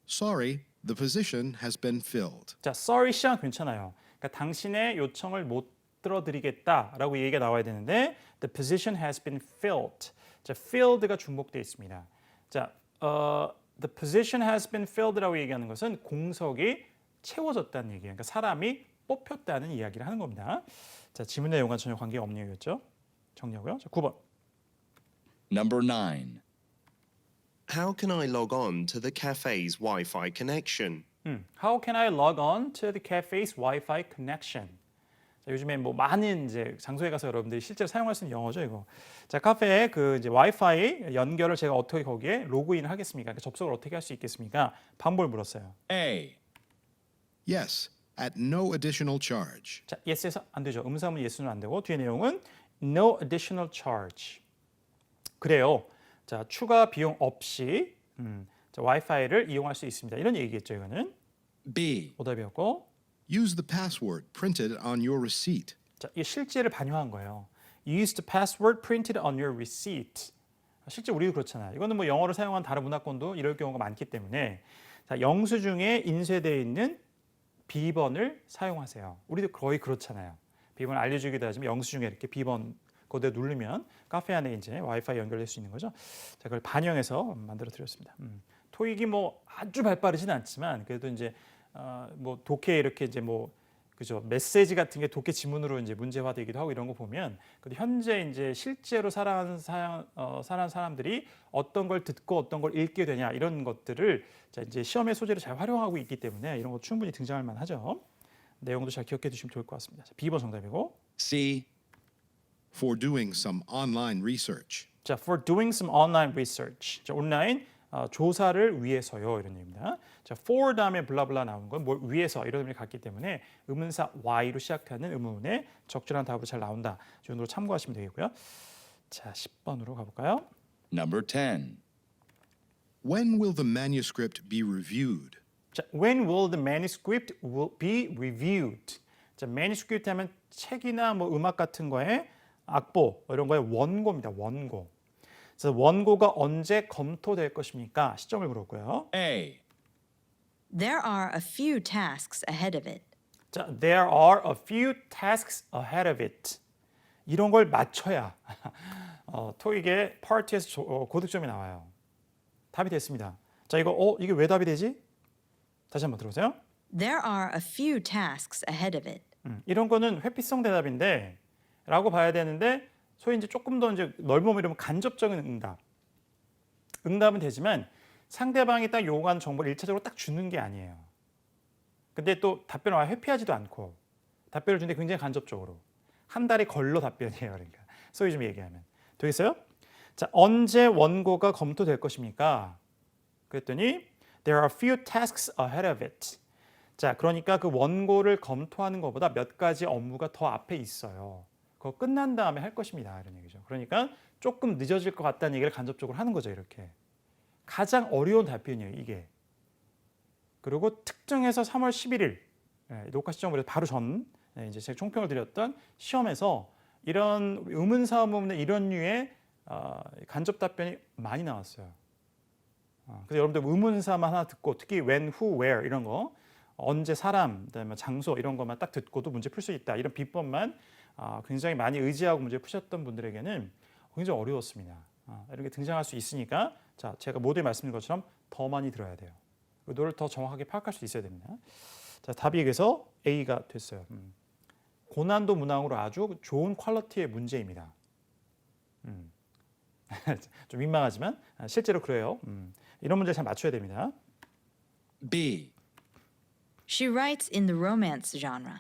Sorry, the position has been filled. 자, sorry 시간 괜찮아요. 그러니까 당신의 요청을 못 들어드리겠다라고 얘기가 나와야 되는데 the position has been filled. 자, filled가 중복되어 있습니다. 자, the position has been filled라고 얘기하는 것은 공석이 채워졌다는 얘기예요. 그러니까 사람이 뽑혔다는 이야기를 하는 겁니다. 자, 지문 내용과 전혀 관계없는 얘기였죠. 정리하고요. 자, 9번. Number 9. How can I log on to the cafe's Wi-Fi connection? How can I log on to the cafe's Wi-Fi connection? 자, 요즘에 뭐 많은 이제 장소에 가서 여러분들이 실제로 사용할 수 있는 영어죠, 이거. 자, 카페에 그 이제 와이파이 연결을 제가 어떻게 거기에 로그인을 하겠습니까? 그러니까 접속을 어떻게 할 수 있겠습니까? 방법을 물었어요. A. Yes, at no additional charge. 자, yes에서 안 되죠. 음사문 yes는 안 되고 뒤에 내용은 no additional charge. 그래요. 자, 추가 비용 없이 자, 와이파이를 이용할 수 있습니다. 이런 얘기겠죠, 이거는. B. 오답이었고. Use the password printed on your receipt. 자, 이게 실제를 반영한 거예요. Use the password printed on your receipt. 실제 우리도 그렇잖아요. 이거는 뭐 영어를 사용한 다른 문화권도 이럴 경우가 많기 때문에 자, 영수증에 인쇄되어 있는 비번을 사용하세요. 우리도 거의 그렇잖아요. 비번을 알려주기도 하지만 영수증에 이렇게 비번 그대로 누르면 카페 안에 이제 와이파이 연결될 수 있는 거죠. 자, 그걸 반영해서 만들어 드렸습니다. 토익이 뭐 아주 발빠르지는 않지만 그래도 이제 뭐 독해 이렇게 이제 뭐 그죠 메시지 같은 게 독해 지문으로 이제 문제화되기도 하고 이런 거 보면 그래도 현재 이제 실제로 살아가는 사람들이 어떤 걸 듣고 어떤 걸 읽게 되냐 이런 것들을 자 이제 시험의 소재로 잘 활용하고 있기 때문에 이런 거 충분히 등장할 만하죠. 내용도 잘 기억해 두시면 좋을 것 같습니다. 자, B번 정답이고. C. For doing some online research. 자, for doing some online research. 자, 온라인 조사를 위해서요 이런 얘기입니다. 자, for 다음에 블라블라 나오는 건 뭘 위해서 이런 의미를 갖기 때문에 의문사 y로 시작하는 의문문에 적절한 답으로 잘 나온다. 이 정도로 참고하시면 되겠고요. 자, 10번으로 가볼까요? Number 10. When will the manuscript be reviewed? 자, when will the manuscript be reviewed? 자, manuscript 하면 책이나 뭐 음악 같은 거에 악보 이런 거에 원고입니다. 원고. 그래서 원고가 언제 검토될 것입니까? 시점을 물었고요. A. There are a few tasks ahead of it. 자, there are a few tasks ahead of it. 이런 걸 맞춰야 토익의 파트에서 고득점이 나와요. 답이 됐습니다. 자, 이게 왜 답이 되지? 다시 한번 들어보세요. There are a few tasks ahead of it. 이런 거는 회피성 대답인데 라고 봐야 되는데 소위 이제 조금 더 이제 넓으면 간접적인 응답. 응답은 되지만 상대방이 딱 요구하는 정보를 1차적으로 딱 주는 게 아니에요. 근데 또 답변을 아예 회피하지도 않고 답변을 주는데 굉장히 간접적으로 한 달이 걸러 답변이에요. 그러니까 소위 좀 얘기하면 되겠어요? 자, 언제 원고가 검토될 것입니까? 그랬더니 there are few tasks ahead of it. 자, 그러니까 그 원고를 검토하는 것보다 몇 가지 업무가 더 앞에 있어요. 그거 끝난 다음에 할 것입니다. 이런 얘기죠. 그러니까 조금 늦어질 것 같다는 얘기를 간접적으로 하는 거죠. 이렇게. 가장 어려운 답변이에요. 이게. 그리고 특정해서 3월 11일 녹화 시점으로 바로 전 이제 제가 총평을 드렸던 시험에서 이런 의문사문의 이런 류의 간접 답변이 많이 나왔어요. 그래서 여러분들 의문사만 하나 듣고 특히 when, who, where 이런 거 언제, 사람, 그다음에 장소 이런 것만 딱 듣고도 문제 풀 수 있다. 이런 비법만 굉장히 많이 의지하고 문제 푸셨던 분들에게는 굉장히 어려웠습니다. 이렇게 등장할 수 있으니까 자 제가 모두에 말씀드린 것처럼 더 많이 들어야 돼요. 의도를 더 정확하게 파악할 수 있어야 됩니다. 자, 답이 그래서 A가 됐어요. 고난도 문항으로 아주 좋은 퀄리티의 문제입니다. 좀 민망하지만 실제로 그래요. 이런 문제 잘 맞춰야 됩니다. B. She writes in the romance genre.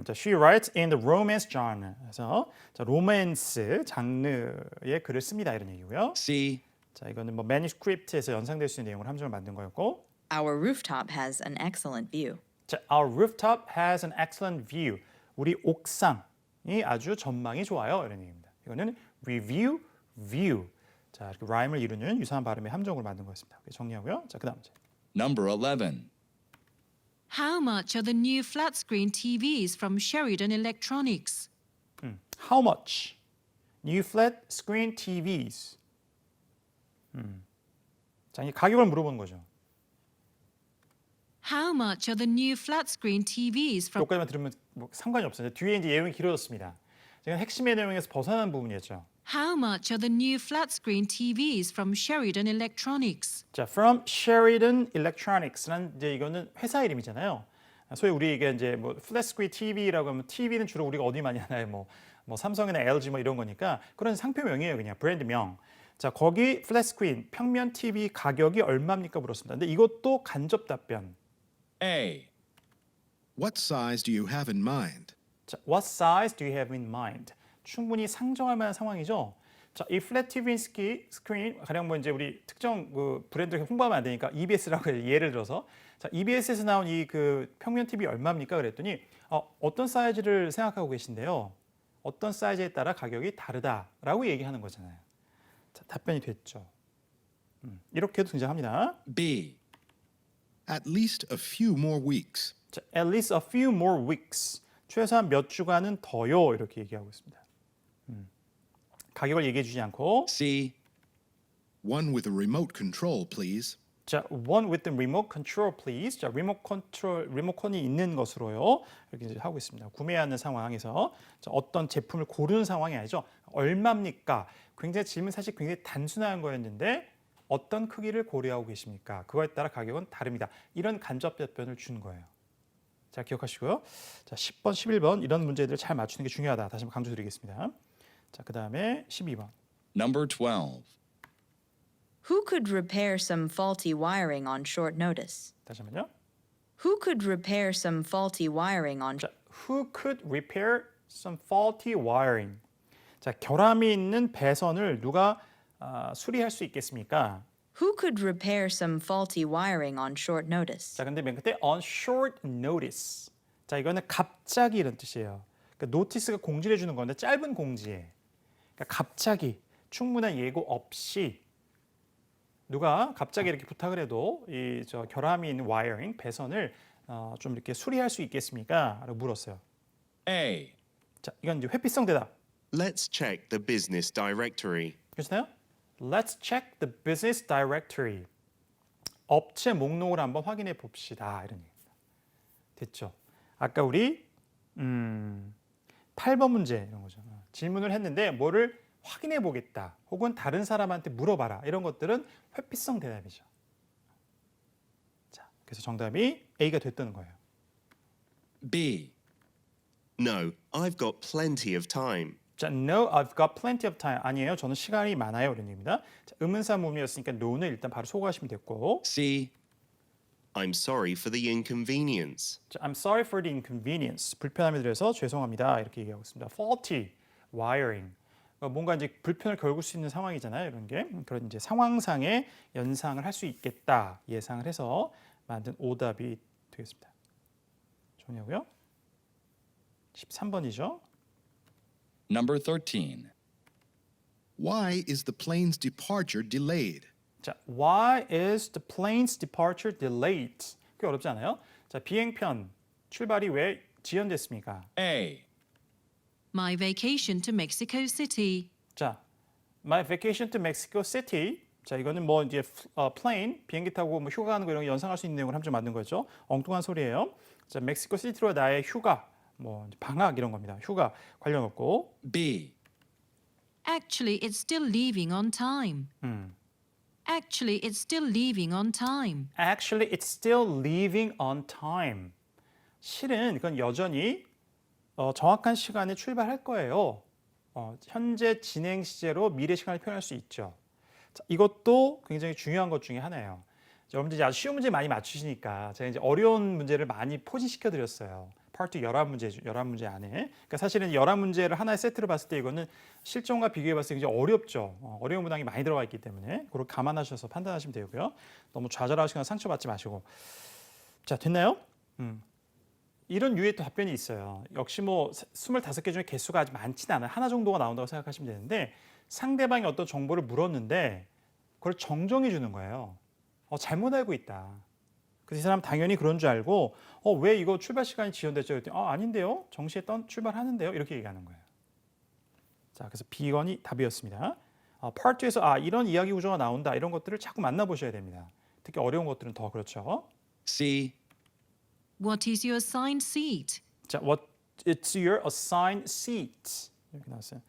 자, she writes in the romance genre. 그래서 자, 로맨스 장르의 글을 씁니다 이런 얘기고요. C. 자, 이거는 뭐 매니스크립트에서 연상될 수 있는 내용을 함정을 만든 거였고. Our rooftop has an excellent view. 자, our rooftop has an excellent view. 우리 옥상이 아주 전망이 좋아요 이런 얘기입니다. 이거는 review, view. 자, 이렇게 라임을 이루는 유사한 발음의 함정으로 만든 거였습니다. 정리하고요. 자, 그다음 문제. Number 11. How much are the new flat screen TVs from Sheridan Electronics? How much? New flat screen TVs. 자, 이 가격을 물어보는 거죠. How much are the new flat screen TVs from 여기까지만 들으면 뭐 상관이 없어요. 뒤에 이제 내용이 길어졌습니다. 지금 핵심의 내용에서 벗어난 부분이었죠. How much are the new flat screen TVs from Sheridan Electronics? 자, from Sheridan Electronics란 이제 이거는 회사 이름이잖아요. 소위 우리 이게 이제 뭐 플랫 스크린 TV라고 하면 TV는 주로 우리가 어디 많이 하나요? 뭐 삼성이나 LG 뭐 이런 거니까 그런 상표명이에요, 그냥 브랜드명. 자, 거기 플랫 스크린 평면 TV 가격이 얼마입니까 물었습니다. 근데 이것도 간접 답변. A. What size do you have in mind? 자, what size do you have in mind? 충분히 상정할 만한 상황이죠. 자, 이 플랫 TV 스크린 가령 뭐 이제 우리 특정 그 브랜드를 홍보하면 안 되니까 EBS라고 예를 들어서 자, EBS에서 나온 이 그 평면 TV 얼마입니까? 그랬더니 어떤 사이즈를 생각하고 계신데요. 어떤 사이즈에 따라 가격이 다르다라고 얘기하는 거잖아요. 자, 답변이 됐죠. 이렇게도 등장합니다. B. At least a few more weeks. 자, at least a few more weeks. 최소한 몇 주간은 더요. 이렇게 얘기하고 있습니다. 가격을 얘기해 주지 않고 C. One with a remote control, please. 자, one with the remote control, please. 자, 리모컨이 있는 것으로요. 이렇게 이제 하고 있습니다. 구매하는 상황에서 자, 어떤 제품을 고르는 상황이 아니죠. 얼마입니까? 굉장히 질문 사실 굉장히 단순한 거였는데 어떤 크기를 고려하고 계십니까? 그거에 따라 가격은 다릅니다. 이런 간접 답변을 준 거예요. 자, 기억하시고요. 자, 10번, 11번 이런 문제들을 잘 맞추는 게 중요하다. 다시 한번 강조드리겠습니다. 자, 그다음에 12번. Number 12. Who could repair some faulty wiring on short notice? 다시 한번요. Who could repair some faulty wiring on 자, who could repair some faulty wiring? 자, 결함이 있는 배선을 누가 수리할 수 있겠습니까? Who could repair some faulty wiring on short notice? 자, 근데 맨 끝에 on short notice. 자, 이거는 갑자기 이런 뜻이에요. 그러니까 노티스가 공지를 해주는 건데 짧은 공지에. 그러니까 갑자기 충분한 예고 없이 누가 갑자기 이렇게 부탁을 해도 이 저 결함이 있는 와이어링 배선을 좀 이렇게 수리할 수 있겠습니까? 라고 물었어요. A. 자, 이건 이제 회피성 대답. Let's check the business directory. 괜찮아요? Let's check the business directory. 업체 목록을 한번 확인해 봅시다. 이런 얘기입니다. 됐죠? 아까 우리 8번 문제 이런 거죠. 질문을 했는데 뭐를 확인해 보겠다. 혹은 다른 사람한테 물어봐라. 이런 것들은 회피성 대답이죠. 자, 그래서 정답이 A가 됐다는 거예요. B. No, I've got plenty of time. 자, no, I've got plenty of time. 아니에요. 저는 시간이 많아요. 이런 얘기입니다. 자, 의문사 모음이었으니까 no는 일단 바로 소거하시면 됐고. C. I'm sorry for the inconvenience. 자, I'm sorry for the inconvenience. 불편함에 대해서 죄송합니다. 이렇게 얘기하고 있습니다. faulty wiring. 뭔가 이제 불편을 겪을 수 있는 상황이잖아요. 이런 게. 그런 이제 상황상의 연상을 할 수 있겠다. 예상을 해서 만든 오답이 되겠습니다. 정리하고요. 13번이죠. Number 13. Why is the plane's departure delayed? 자, why is the plane's departure delayed? 꽤 어렵지 않아요? 자, 비행편 출발이 왜 지연됐습니까? A. My vacation to Mexico City. 자, my vacation to Mexico City. 자, 이거는 뭐 이제 plane 비행기 타고 뭐 휴가 가는 거 이런 거 연상할 수 있는 내용을 함정 만든 거죠. 엉뚱한 소리예요. 자, 멕시코 시티로 나의 휴가, 뭐 방학 이런 겁니다. 휴가 관련 없고. B. Actually, it's still leaving on time. Actually, it's still leaving on time. Actually, it's still leaving on time. 실은 그건 여전히 정확한 시간에 출발할 거예요. 현재 진행 시제로 미래 시간을 표현할 수 있죠. 자, 이것도 굉장히 중요한 것 중에 하나예요. 여러분들 이제 아주 쉬운 문제 많이 맞추시니까 제가 이제 어려운 문제를 많이 포진시켜 드렸어요. 파트 11문제, 11문제 안에. 그러니까 사실은 11문제를 하나의 세트로 봤을 때 이거는 실전과 비교해 봤을 때 굉장히 어렵죠. 어려운 문항이 많이 들어가 있기 때문에 그걸 감안하셔서 판단하시면 되고요. 너무 좌절하시거나 상처받지 마시고. 자, 됐나요? 이런 유의 또 답변이 있어요. 역시 뭐 25개 중에 개수가 아주 많지는 않아요. 하나 정도가 나온다고 생각하시면 되는데 상대방이 어떤 정보를 물었는데 그걸 정정해 주는 거예요. 잘못 알고 있다. 그래서 이 사람 당연히 그런 줄 알고 왜 이거 출발 시간이 지연됐죠? 그랬더니 아닌데요. 정시에 출발하는데요. 이렇게 얘기하는 거예요. 자, 그래서 B번이 답이었습니다. Part 2에서 이런 이야기 구조가 나온다. 이런 것들을 자꾸 만나보셔야 됩니다. 특히 어려운 것들은 더 그렇죠. C. What is your assigned seat? 자, what is your assigned seat? 이렇게 나왔어요.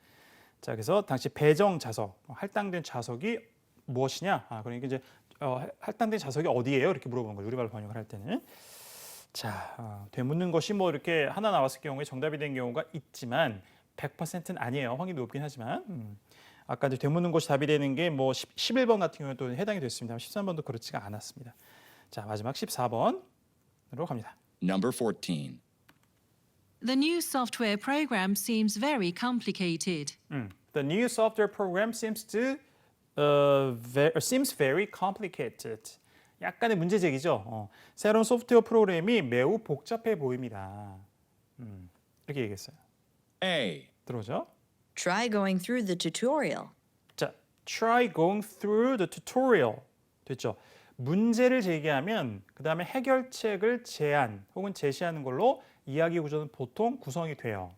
자, 그래서 당시 배정 좌석, 할당된 좌석이 무엇이냐? 그러니까 이제 할당된 좌석이 어디예요? 이렇게 물어보는 거예요. 우리말로 번역을 할 때는. 자, 되묻는 것이 뭐 이렇게 하나 나왔을 경우에 정답이 된 경우가 있지만 100%는 아니에요. 확률이 높긴 하지만. 아까 이제 되묻는 것이 답이 되는 게 뭐 11번 같은 경우에 또 해당이 됐습니다. 13번도 그렇지가 않았습니다. 자, 마지막 14번으로 갑니다. Number 14. The new software program seems very complicated. The new software program seems very complicated. 약간의 문제 제기죠. 새로운 소프트웨어 프로그램이 매우 복잡해 보입니다. 이렇게 얘기했어요. A. 들어오죠? Try going through the tutorial. 자, try going through the tutorial. 됐죠? 문제를 제기하면 그 다음에 해결책을 제안 혹은 제시하는 걸로 이야기 구조는 보통 구성이 돼요.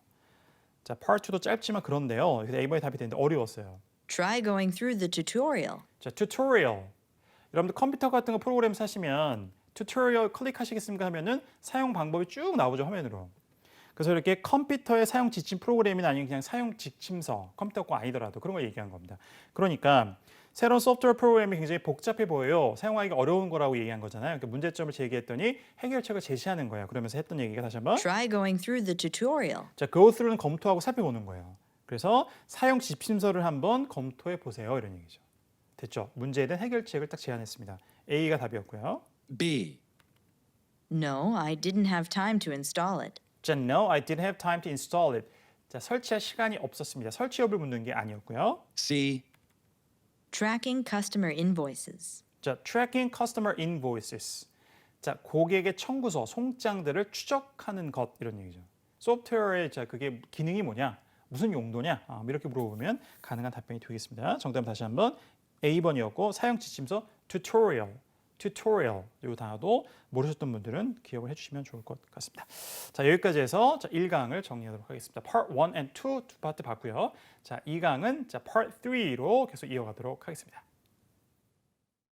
자, part 2도 짧지만 그런데요. 그래서 A번이 답이 되는데 어려웠어요. Try going through the tutorial. 자, tutorial. 여러분들 컴퓨터 같은 거 프로그램 사시면 tutorial 클릭하시겠습니까 하면은 사용 방법이 쭉 나오죠, 화면으로. 그래서 이렇게 컴퓨터의 사용 지침 프로그램이나 아니면 그냥 사용 지침서, 컴퓨터 거 아니더라도 그런 거 얘기한 겁니다. 그러니까 새로운 소프트웨어 프로그램이 굉장히 복잡해 보여요. 사용하기가 어려운 거라고 얘기한 거잖아요. 그러니까 문제점을 제기했더니 해결책을 제시하는 거예요. 그러면서 했던 얘기가 다시 한번 Try going through the tutorial. 자, go through는 검토하고 살펴보는 거예요. 그래서 사용 지침서를 한번 검토해 보세요. 이런 얘기죠. 됐죠? 문제에 대한 해결책을 딱 제안했습니다. A가 답이었고요. B. No, I didn't have time to install it. 자, no, I didn't have time to install it. 자, 설치할 시간이 없었습니다. 설치 여부를 묻는 게 아니었고요. C. Tracking customer invoices. 자, tracking customer invoices. 자, 고객의 청구서, 송장들을 추적하는 것 이런 얘기죠. 소프트웨어의 자, 그게 기능이 뭐냐? 무슨 용도냐? 이렇게 물어보면 가능한 답변이 되겠습니다. 정답은 다시 한번 A번이었고 사용 지침서 tutorial 이 단어도 모르셨던 분들은 기억을 해주시면 좋을 것 같습니다. 자, 여기까지 해서 1강을 정리하도록 하겠습니다. Part 1 and 2 두 파트 봤고요. 자, 2강은 Part 3로 계속 이어가도록 하겠습니다.